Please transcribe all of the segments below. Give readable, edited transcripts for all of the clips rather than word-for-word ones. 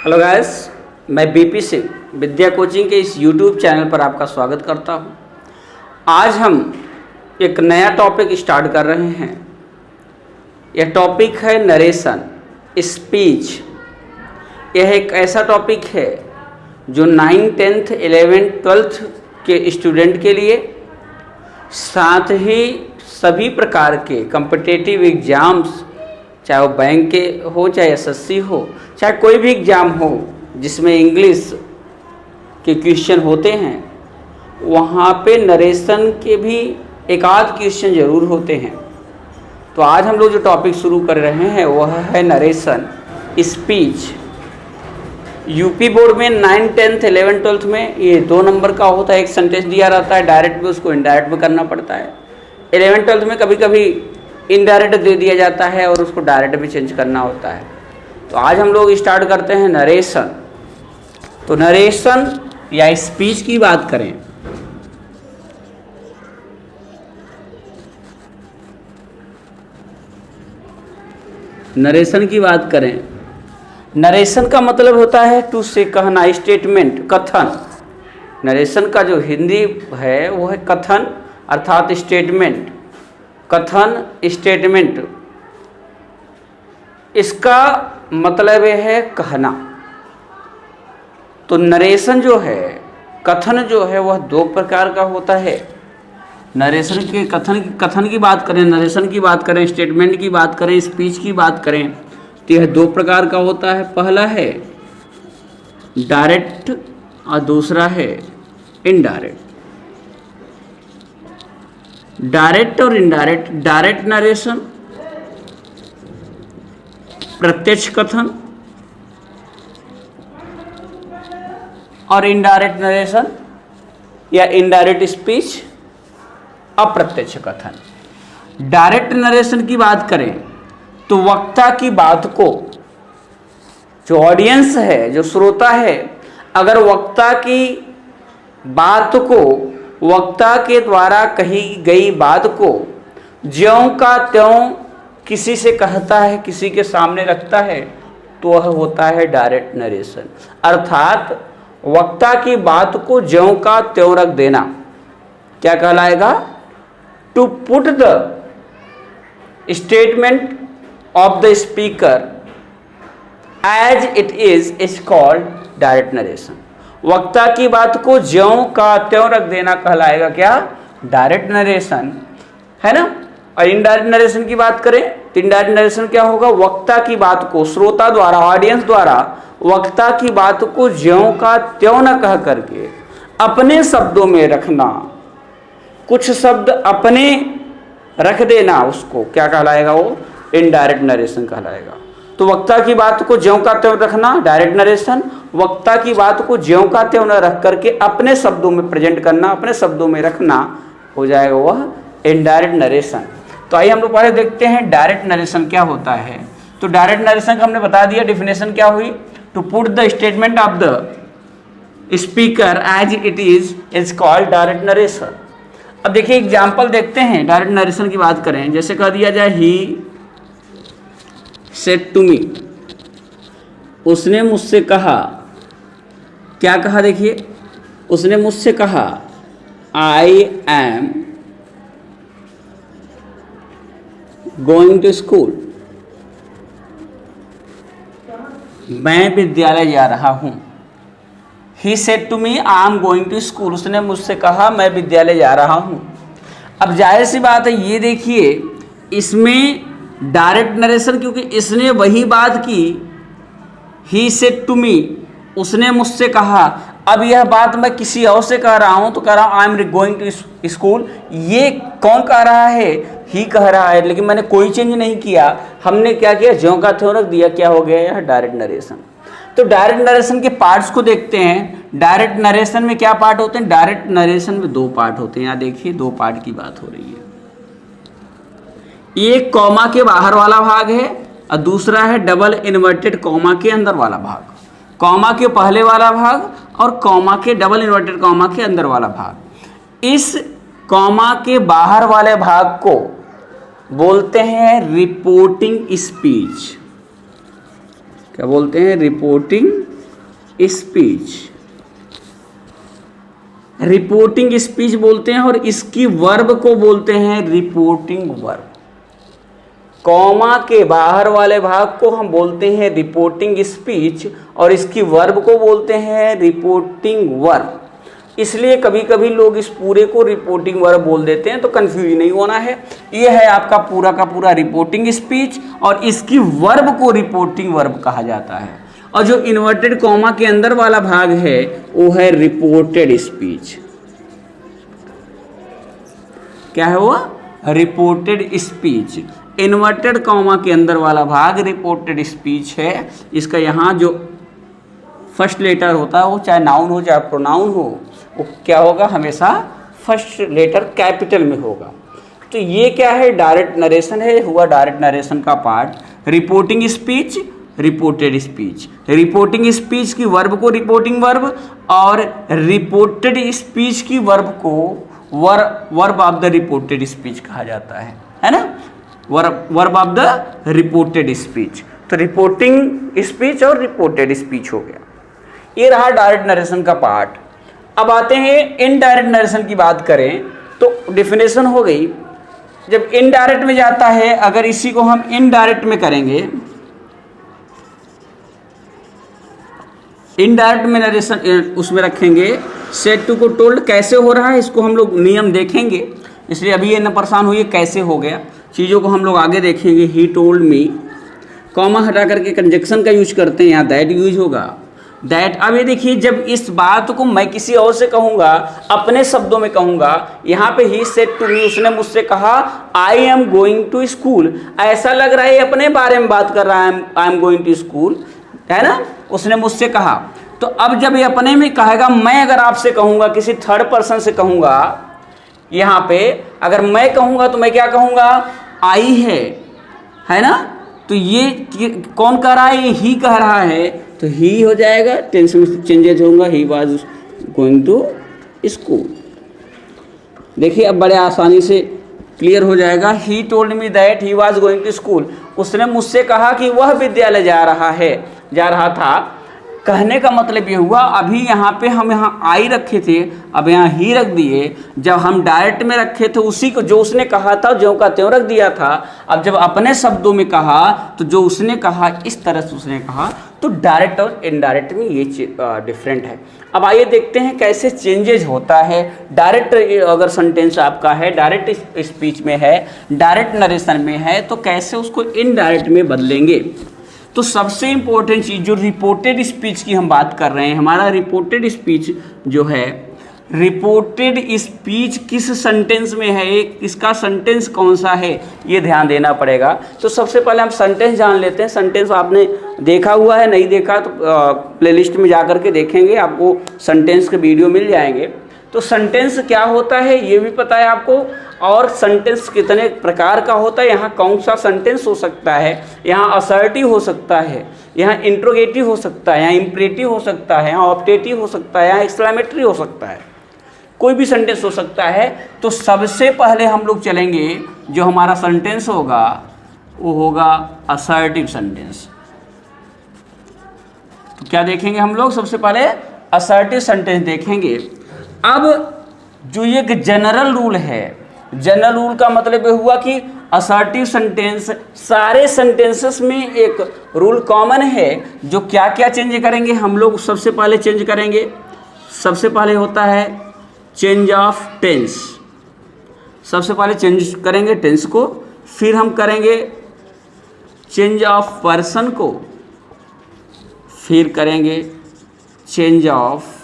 Hello guys, मैं BP Singh विद्या coaching के इस यूट्यूब चैनल पर आपका स्वागत करता हूं। आज हम एक नया टॉपिक स्टार्ट कर रहे हैं। यह टॉपिक है नरेशन, स्पीच। यह एक ऐसा टॉपिक है जो 9, 10th, 11th, 12th के स्टूडेंट के लिए, साथ ही सभी प्रकार के कॉम्पिटिटिव एग्ज़ाम्स, चाहे वो बैंक के हो, चाहे एसएससी हो, चाहे कोई भी एग्ज़ाम हो जिसमें इंग्लिश के क्वेश्चन होते हैं, वहाँ पे नरेशन के भी एक आध क्वेश्चन ज़रूर होते हैं। तो आज हम लोग जो टॉपिक शुरू कर रहे हैं वह है नरेशन, स्पीच। यूपी बोर्ड में 9, 10th, 11th, 12th में ये 2 नंबर का होता है। एक सेंटेंस दिया रहता है, डायरेक्ट में उसको इनडायरेक्ट में करना पड़ता है। 11th, 12th में कभी कभी इनडायरेक्ट दे दिया जाता है और उसको डायरेक्ट भी चेंज करना होता है। तो आज हम लोग स्टार्ट करते हैं नरेशन। तो नरेशन या स्पीच की बात करें, नरेशन की बात करें, नरेशन का मतलब होता है टू से कहना, स्टेटमेंट, कथन। नरेशन का जो हिंदी है वो है कथन अर्थात स्टेटमेंट, कथन, स्टेटमेंट। इसका मतलब है कहना। तो नरेशन जो है, कथन जो है वह 2 प्रकार का होता है। नरेशन के कथन की बात करें, नरेशन की बात करें, स्टेटमेंट की बात करें, स्पीच की बात करें, तो यह 2 प्रकार का होता है। पहला है डायरेक्ट और दूसरा है इनडायरेक्ट। डायरेक्ट और इनडायरेक्ट, डायरेक्ट नरेशन प्रत्यक्ष कथन और इनडायरेक्ट नरेशन या इनडायरेक्ट स्पीच अप्रत्यक्ष कथन। डायरेक्ट नरेशन की बात करें तो वक्ता की बात को, जो ऑडियंस है, जो श्रोता है, अगर वक्ता की बात को, वक्ता के द्वारा कही गई बात को ज्यों का त्यों किसी से कहता है, किसी के सामने रखता है, तो वह होता है डायरेक्ट नरेशन। अर्थात वक्ता की बात को ज्यों का त्यों रख देना क्या कहलाएगा? To put the statement of the speaker as it is called direct narration. वक्ता की बात को ज्यों का त्यों रख देना कहलाएगा क्या? डायरेक्ट नरेशन, है ना। और इनडायरेक्ट नरेशन की बात करें तो इनडायरेक्ट नरेशन क्या होगा? वक्ता की बात को श्रोता द्वारा, ऑडियंस द्वारा वक्ता की बात को ज्यों का त्यों न कह करके अपने शब्दों में रखना, कुछ शब्द अपने रख देना, उसको क्या कहलाएगा? वो इनडायरेक्ट नरेशन कहलाएगा। तो वक्ता की बात को ज्यों का त्यों रखना डायरेक्ट नरेशन, वक्ता की बात को ज्यों का त्यों न रख करके अपने शब्दों में प्रेजेंट करना, अपने शब्दों में रखना, हो जाएगा वह इनडायरेक्ट नरेशन। तो आइए हम लोग पहले देखते हैं डायरेक्ट नरेशन क्या होता है। तो डायरेक्ट नरेशन का हमने बता दिया, डेफिनेशन क्या हुई? To put the statement of the speaker as it is called direct narration. अब देखिए एग्जाम्पल देखते हैं। डायरेक्ट नरेशन की बात करें, जैसे कह दिया जाए ही सेड टू मी, उसने मुझसे कहा। क्या कहा? देखिए, उसने मुझसे कहा I am going to school, मैं विद्यालय जा रहा हूं। He said to me I am going to school, उसने मुझसे कहा मैं विद्यालय जा रहा हूं। अब जाहिर सी बात है, ये देखिए इसमें डायरेक्ट नरेशन, क्योंकि इसने वही बात की, ही सेड टू मी, उसने मुझसे कहा। अब यह बात मैं किसी और से कह रहा हूं तो कह रहा हूं I am going to school. ये कौन कह रहा है? ही कह रहा है, लेकिन मैंने कोई चेंज नहीं किया। हमने क्या किया? ज्यों का त्यों रख दिया। क्या हो गया? यह डायरेक्ट नरेशन। तो डायरेक्ट नरेशन के पार्ट्स को देखते हैं। डायरेक्ट नरेशन में क्या पार्ट होते हैं? डायरेक्ट नरेशन में 2 पार्ट होते हैं। यहाँ देखिए 2 पार्ट की बात हो रही है। एक कॉमा के बाहर वाला भाग है और दूसरा है डबल इन्वर्टेड कॉमा के अंदर वाला भाग। कॉमा के पहले वाला भाग और कॉमा के डबल इन्वर्टेड कॉमा के अंदर वाला भाग। इस कॉमा के बाहर वाले भाग को बोलते हैं रिपोर्टिंग स्पीच। क्या बोलते हैं, रिपोर्टिंग स्पीच, रिपोर्टिंग स्पीच बोलते हैं, और इसकी वर्ब को बोलते हैं रिपोर्टिंग वर्ब। कॉमा के बाहर वाले भाग को हम बोलते हैं रिपोर्टिंग स्पीच और इसकी वर्ब को बोलते हैं रिपोर्टिंग वर्ब। इसलिए कभी कभी लोग इस पूरे को रिपोर्टिंग वर्ब बोल देते हैं, तो कंफ्यूज नहीं होना है। ये है आपका पूरा का पूरा रिपोर्टिंग स्पीच और इसकी वर्ब को रिपोर्टिंग वर्ब कहा जाता है। और जो इन्वर्टेड कॉमा के अंदर वाला भाग है वो है रिपोर्टेड स्पीच। क्या है वो, रिपोर्टेड स्पीच। इन्वर्टेड कॉमा के अंदर वाला भाग रिपोर्टेड स्पीच है। इसका यहाँ जो फर्स्ट लेटर होता है वो चाहे नाउन हो चाहे प्रोनाउन हो, वो क्या होगा, हमेशा फर्स्ट लेटर कैपिटल में होगा। तो ये क्या है, डायरेक्ट नरेशन है, हुआ डायरेक्ट नरेशन का part. Reporting speech, reported speech. Reporting speech की वर्ब को रिपोर्टिंग वर्ब और रिपोर्टेड स्पीच की वर्ब को verb of the reported speech कहा जाता है ना, verb of the reported speech. तो रिपोर्टिंग स्पीच और रिपोर्टेड स्पीच हो गया। ये रहा डायरेक्ट नरेशन का पार्ट। अब आते हैं इनडायरेक्ट नरेशन की बात करें तो डेफिनेशन हो गई। जब इनडायरेक्ट में जाता है, अगर इसी को हम इनडायरेक्ट में करेंगे, इनडायरेक्ट में नरेशन उसमें रखेंगे, सेड टू को टोल्ड कैसे हो रहा है इसको हम लोग नियम देखेंगे, इसलिए अभी ये न परेशान हुई कैसे हो गया, चीज़ों को हम लोग आगे देखेंगे। ही टोल्ड मी, कॉमा हटा करके कंजक्शन का यूज करते हैं, यहाँ दैट यूज होगा, दैट। अब ये देखिए, जब इस बात को मैं किसी और से कहूँगा, अपने शब्दों में कहूँगा, यहाँ पे ही सेड टू मी, उसने मुझसे कहा I am going to school, ऐसा लग रहा है अपने बारे में बात कर रहा है, I am going to school, है ना, उसने मुझसे कहा। तो अब जब ये अपने में कहेगा, मैं अगर आपसे कहूँगा, किसी थर्ड पर्सन से कहूँगा, यहाँ पे अगर मैं कहूँगा तो मैं क्या कहूँगा, आई है ना, तो ये कौन कह रहा है, ये ही कह रहा है, तो ही हो जाएगा, टेंस में चेंजेज होगा, he was going to school. देखिए अब बड़े आसानी से क्लियर हो जाएगा। He told me that he was going to school, उसने मुझसे कहा कि वह विद्यालय जा रहा था। कहने का मतलब ये हुआ, अभी यहाँ पे हम यहाँ आई रखे थे, अब यहाँ ही रख दिए। जब हम डायरेक्ट में रखे थे, उसी को जो उसने कहा था ज्यों का त्यों रख दिया था। अब जब अपने शब्दों में कहा तो जो उसने कहा इस तरह से उसने कहा, तो डायरेक्ट और इनडायरेक्ट में ये डिफरेंट है। अब आइए देखते हैं कैसे चेंजेज होता है। डायरेक्ट अगर सेंटेंस आपका है, डायरेक्ट स्पीच में है, डायरेक्ट नरेशन में है, तो कैसे उसको इनडायरेक्ट में बदलेंगे। तो सबसे इम्पोर्टेंट चीज़ जो रिपोर्टेड स्पीच की हम बात कर रहे हैं, हमारा रिपोर्टेड स्पीच जो है, रिपोर्टेड स्पीच किस सेंटेंस में है, इसका सेंटेंस कौन सा है, ये ध्यान देना पड़ेगा। तो सबसे पहले हम सेंटेंस जान लेते हैं। सेंटेंस आपने देखा हुआ है, नहीं देखा तो प्लेलिस्ट में जा कर के देखेंगे, आपको सेंटेंस के वीडियो मिल जाएंगे। तो सेंटेंस क्या होता है ये भी पता है आपको, और सेंटेंस कितने प्रकार का होता है, यहाँ कौन सा सेंटेंस हो सकता है, यहाँ असर्टिव हो सकता है, यहाँ इंट्रोगेटिव हो सकता है, यहाँ इम्परेटिव हो सकता है, यहाँ ऑप्टेटिव हो सकता है, यहाँ एक्सक्लेमेटरी हो सकता है, कोई भी सेंटेंस हो सकता है। तो सबसे पहले हम लोग चलेंगे, जो हमारा सेंटेंस होगा वो होगा असर्टिव सेंटेंस। तो क्या देखेंगे हम लोग, सबसे पहले असर्टिव सेंटेंस देखेंगे। अब जो ये एक जनरल रूल है, जनरल रूल का मतलब ये हुआ कि असर्टिव सेंटेंस, सारे सेंटेंसेस में एक रूल कॉमन है, जो क्या क्या चेंज करेंगे हम लोग। सबसे पहले चेंज करेंगे, सबसे पहले होता है चेंज ऑफ टेंस। सबसे पहले चेंज करेंगे टेंस को, फिर हम करेंगे चेंज ऑफ पर्सन को, फिर करेंगे change of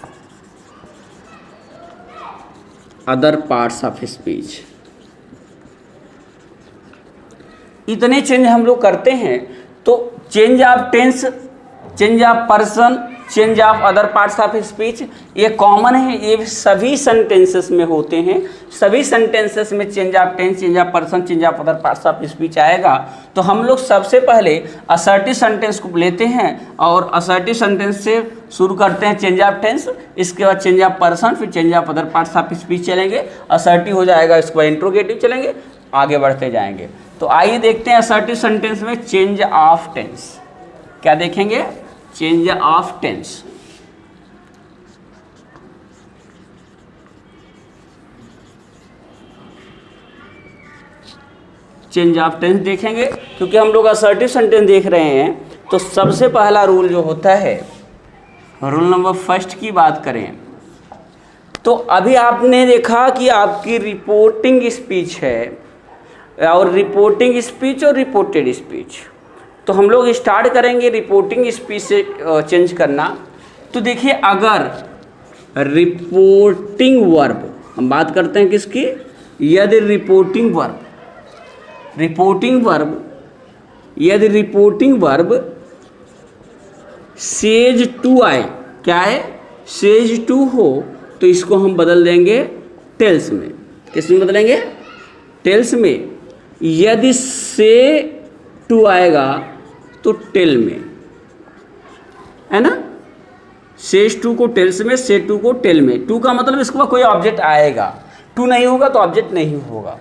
other parts of speech. इतने चेंज हम लोग करते हैं। तो change of tense, change of person, change of other parts of speech, ये कॉमन है, ये सभी सेंटेंसेस में होते हैं। सभी सेंटेंसेस में change of tense, change of person, change of other parts of speech आएगा। तो हम लोग सबसे पहले असर्टिव सेंटेंस को लेते हैं और असर्टिव सेंटेंस से शुरू करते हैं चेंज ऑफ टेंस, इसके बाद चेंज ऑफ पर्सन, फिर change of other parts of speech चलेंगे, असर्टिव हो जाएगा, इसके बाद इंट्रोगेटिव चलेंगे, आगे बढ़ते जाएंगे। तो आइए देखते हैं असर्टिव सेंटेंस में चेंज ऑफ टेंस क्या देखेंगे? Change of tense. Change of tense देखेंगे, क्योंकि हम लोग असर्टिव सेंटेंस देख रहे हैं। तो सबसे पहला रूल जो होता है, रूल नंबर फर्स्ट की बात करें तो अभी आपने देखा कि आपकी रिपोर्टिंग स्पीच है, और रिपोर्टिंग स्पीच और रिपोर्टेड स्पीच। तो हम लोग स्टार्ट करेंगे रिपोर्टिंग स्पीच से चेंज करना। तो देखिए, अगर रिपोर्टिंग वर्ब, हम बात करते हैं किसकी? यदि रिपोर्टिंग वर्ब, यदि रिपोर्टिंग वर्ब सेज टू आए, क्या है? सेज टू हो, तो इसको हम बदल देंगे टेल्स में। किस में बदलेंगे? टेल्स में। यदि से टू आएगा तो टेल में, है ना? सेज टू को टेल्स में, से टू को टेल में। टू का मतलब इसके बाद कोई ऑब्जेक्ट आएगा, टू नहीं होगा तो ऑब्जेक्ट नहीं होगा।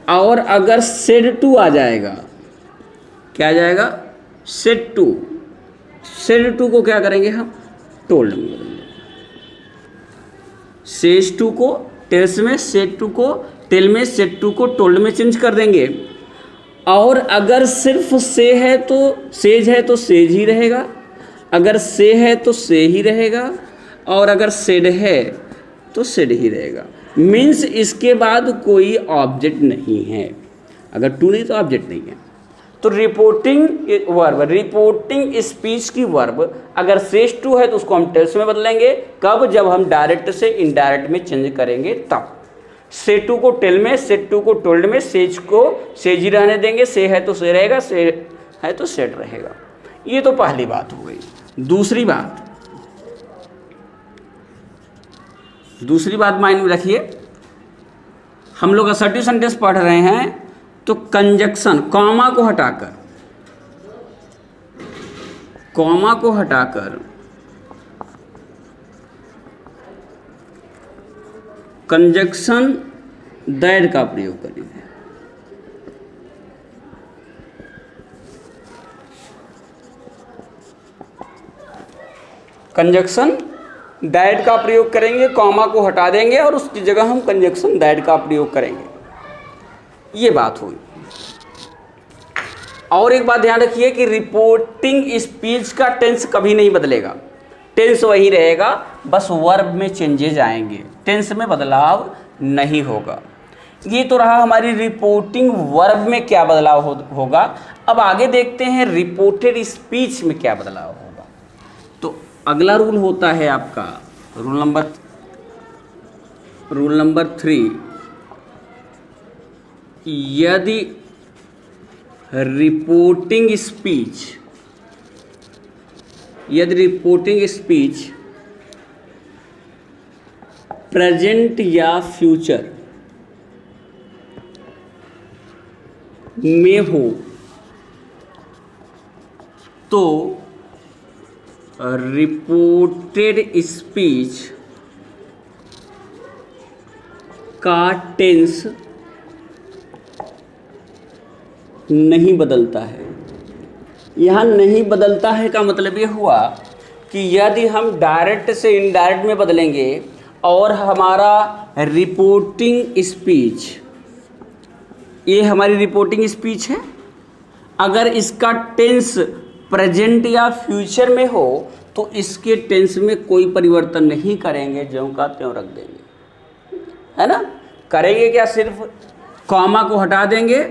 और अगर सेड टू आ जाएगा, क्या आ जाएगा? Said to. सेड टू को क्या करेंगे हम? टोल्ड में बदलेंगे। सेज टू को टेल्स में, सेड टू को टेल में, सेड टू को टोल्ड में चेंज कर देंगे। और अगर सिर्फ से है तो सेज है तो सेज ही रहेगा, अगर से है तो से ही रहेगा, और अगर सेड है तो सेड ही रहेगा। मीन्स इसके बाद कोई ऑब्जेक्ट नहीं है। अगर टू नहीं तो ऑब्जेक्ट नहीं है। तो रिपोर्टिंग वर्ब, रिपोर्टिंग स्पीच की वर्ब अगर सेज टू है तो उसको हम टेल्स में बदलेंगे। कब? जब हम डायरेक्ट से इनडायरेक्ट में चेंज करेंगे तब। से टू को टेल में, से टू को टोल्ड में, सेज को सेज ही रहने देंगे। से है तो से रहेगा, से है तो सेड रहेगा। ये तो पहली बात हो गई। दूसरी बात माइंड में रखिए, हम लोग असर्टिव सेंटेंस पढ़ रहे हैं तो कंजक्शन, कॉमा को हटाकर कंजक्शन दैट का प्रयोग करेंगे। कंजक्शन दैट का प्रयोग करेंगे, कॉमा को हटा देंगे और उसकी जगह हम कंजक्शन दैट का प्रयोग करेंगे। ये बात हुई। और एक बात ध्यान रखिए कि रिपोर्टिंग स्पीच का टेंस कभी नहीं बदलेगा। टेंस वही रहेगा, बस वर्ब में चेंजेज आएंगे, टेंस में बदलाव नहीं होगा। ये तो रहा हमारी रिपोर्टिंग वर्ब में क्या बदलाव होगा। अब आगे देखते हैं रिपोर्टेड स्पीच में क्या बदलाव होगा। तो अगला रूल होता है आपका रूल नंबर 3। यदि रिपोर्टिंग स्पीच प्रेजेंट या फ्यूचर में हो तो रिपोर्टेड स्पीच का टेंस नहीं बदलता है। यहाँ नहीं बदलता है का मतलब ये हुआ कि यदि हम डायरेक्ट से इनडायरेक्ट में बदलेंगे और हमारा रिपोर्टिंग स्पीच, ये हमारी रिपोर्टिंग स्पीच है, अगर इसका टेंस प्रेजेंट या फ्यूचर में हो तो इसके टेंस में कोई परिवर्तन नहीं करेंगे, ज्यों का त्यों रख देंगे, है ना। करेंगे क्या? सिर्फ कॉमा को हटा देंगे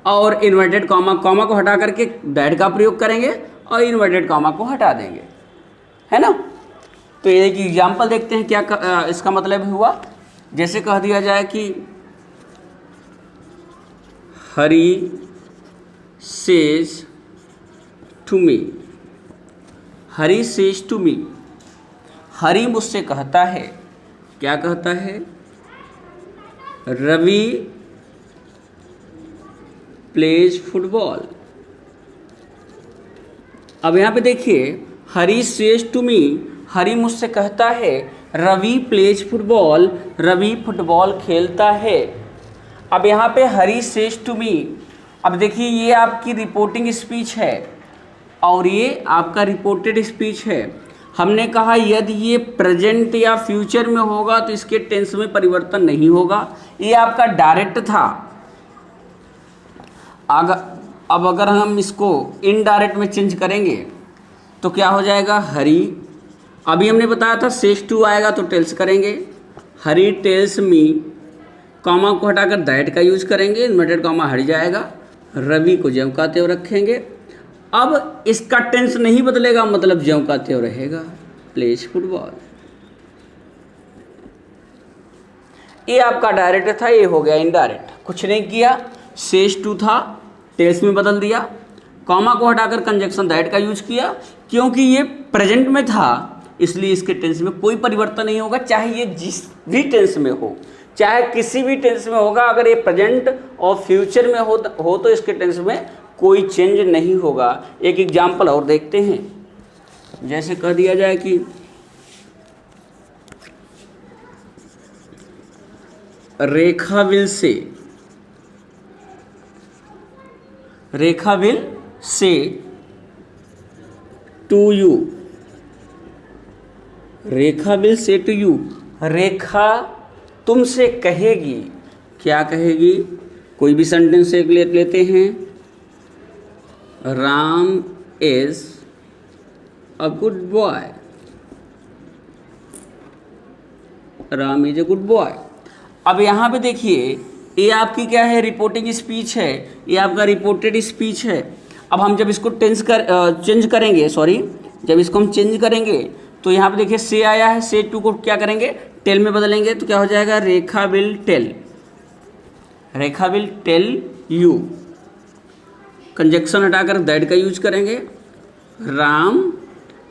और इन्वर्टेड कॉमा को हटा करके दैट का प्रयोग करेंगे और इन्वर्टेड कॉमा को हटा देंगे, है ना। तो एक एग्जाम्पल देखते हैं क्या इसका मतलब हुआ। जैसे कह दिया जाए कि Hari says to me, Hari says to me, Hari मुझसे कहता है, क्या कहता है? Ravi plays football. अब यहाँ पे देखिए, हरी सेज टू मी, हरी मुझसे कहता है, Ravi plays football, Ravi football खेलता है। अब यहाँ पे हरी सेज टू मी, अब देखिए ये आपकी रिपोर्टिंग स्पीच है और ये आपका रिपोर्टेड स्पीच है। हमने कहा यदि ये प्रेजेंट या फ्यूचर में होगा तो इसके टेंस में परिवर्तन नहीं होगा। ये आपका डायरेक्ट था। अब अगर हम इसको इनडायरेक्ट में चेंज करेंगे तो क्या हो जाएगा, हरी। अभी हमने बताया था सेज टू आएगा तो टेल्स करेंगे, हरी टेल्स मी, कॉमा को हटाकर दैट का यूज करेंगे, इन्वर्टेड कॉमा हट जाएगा, रवि को ज्यों का त्यों रखेंगे। अब इसका टेंस नहीं बदलेगा, मतलब ज्यों का त्यों रहेगा, प्लेस फुटबॉल। ये आपका डायरेक्ट था, ये हो गया इनडायरेक्ट। कुछ नहीं किया, सेज टू था टेल्स में बदल दिया, कॉमा को हटाकर कंजक्शन दैट का यूज किया। क्योंकि ये प्रेजेंट में था इसलिए इसके टेंस में कोई परिवर्तन नहीं होगा, चाहे ये जिस भी टेंस में हो, चाहे किसी भी टेंस में होगा। अगर ये प्रेजेंट और फ्यूचर में हो तो इसके टेंस में कोई चेंज नहीं होगा। एक एग्जाम्पल और देखते हैं, जैसे कह दिया जाए कि Rekha will say to you, Rekha will say to you, Rekha तुमसे कहेगी। क्या कहेगी, कोई भी सेंटेंस एक लेते हैं, Ram is a good boy, Ram is a good boy. अब यहाँ पे देखिए ये आपकी क्या है, रिपोर्टिंग स्पीच है, ये आपका रिपोर्टेड स्पीच है। अब हम जब इसको चेंज करेंगे, जब इसको हम चेंज करेंगे तो यहाँ पे देखिए से आया है, से टू को क्या करेंगे, टेल में बदलेंगे तो क्या हो जाएगा, रेखा विल टेल यू, कंजक्शन हटाकर दैट का यूज करेंगे, राम।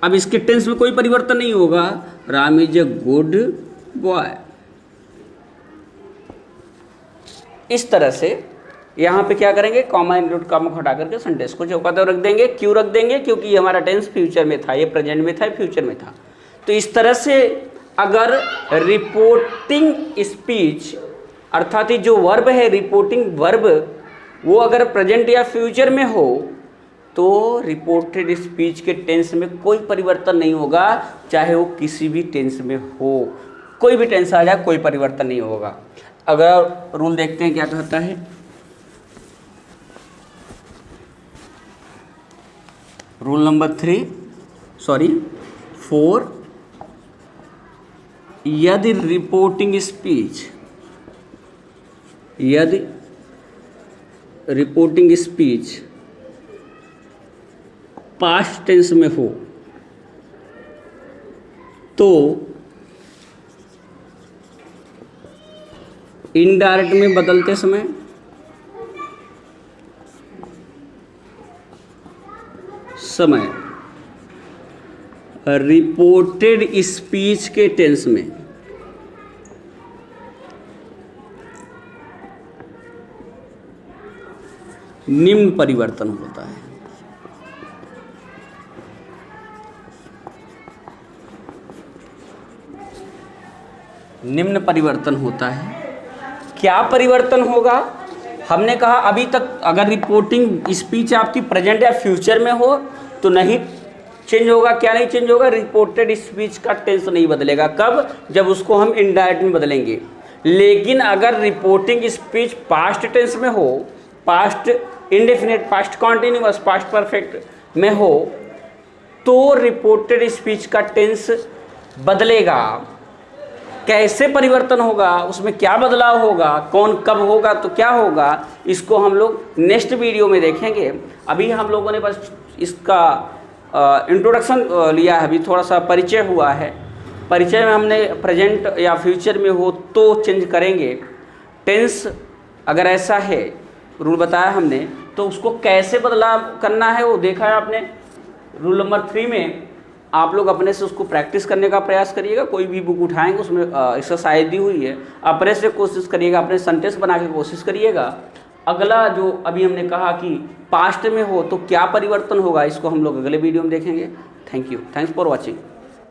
अब इसके टेंस में कोई परिवर्तन नहीं होगा, Ram is a good boy. इस तरह से यहाँ पे क्या करेंगे, कॉमा इंक्लूड कॉमा को हटा करके सेंटेंस को चौकाते रख देंगे। क्यों रख देंगे, क्योंकि ये हमारा टेंस फ्यूचर में था, ये प्रेजेंट में था, फ्यूचर में था। तो इस तरह से अगर रिपोर्टिंग स्पीच अर्थात जो वर्ब है, रिपोर्टिंग वर्ब, वो अगर प्रेजेंट या फ्यूचर में हो तो रिपोर्टेड स्पीच के टेंस में कोई परिवर्तन नहीं होगा, चाहे वो किसी भी टेंस में हो, कोई भी टेंस आ जाए कोई परिवर्तन नहीं होगा। अगर रूल देखते हैं क्या कहता है, रूल नंबर 4, यदि रिपोर्टिंग स्पीच पास्ट टेंस में हो तो इनडायरेक्ट में बदलते समय रिपोर्टेड स्पीच के टेंस में निम्न परिवर्तन होता है। निम्न परिवर्तन होता है। क्या परिवर्तन होगा, हमने कहा अभी तक अगर रिपोर्टिंग स्पीच आपकी प्रेजेंट या फ्यूचर में हो तो नहीं चेंज होगा। क्या नहीं चेंज होगा, रिपोर्टेड स्पीच का टेंस नहीं बदलेगा। कब, जब उसको हम इनडायरेक्ट में बदलेंगे। लेकिन अगर रिपोर्टिंग स्पीच पास्ट टेंस में हो, past indefinite, past continuous, past perfect में हो तो रिपोर्टेड स्पीच का टेंस बदलेगा। कैसे परिवर्तन होगा, उसमें क्या बदलाव होगा, कौन कब होगा तो क्या होगा, इसको हम लोग नेक्स्ट वीडियो में देखेंगे। अभी हम लोगों ने बस इसका इंट्रोडक्शन लिया है, अभी थोड़ा सा परिचय हुआ है। परिचय में हमने प्रेजेंट या फ्यूचर में हो तो चेंज करेंगे। टेंस अगर ऐसा है, रूल बताया हमने, तो उसको कैसे बदलाव करना है वो देखा है आपने। रूल नंबर 3 में आप लोग अपने से उसको प्रैक्टिस करने का प्रयास करिएगा। कोई भी बुक उठाएंगे उसमें एक्सरसाइज दी हुई है, अपने से कोशिश करिएगा, अपने सेंटेंस बना के कोशिश करिएगा। अगला जो अभी हमने कहा कि पास्ट में हो तो क्या परिवर्तन होगा, इसको हम लोग अगले वीडियो में देखेंगे। Thank you, thanks for watching.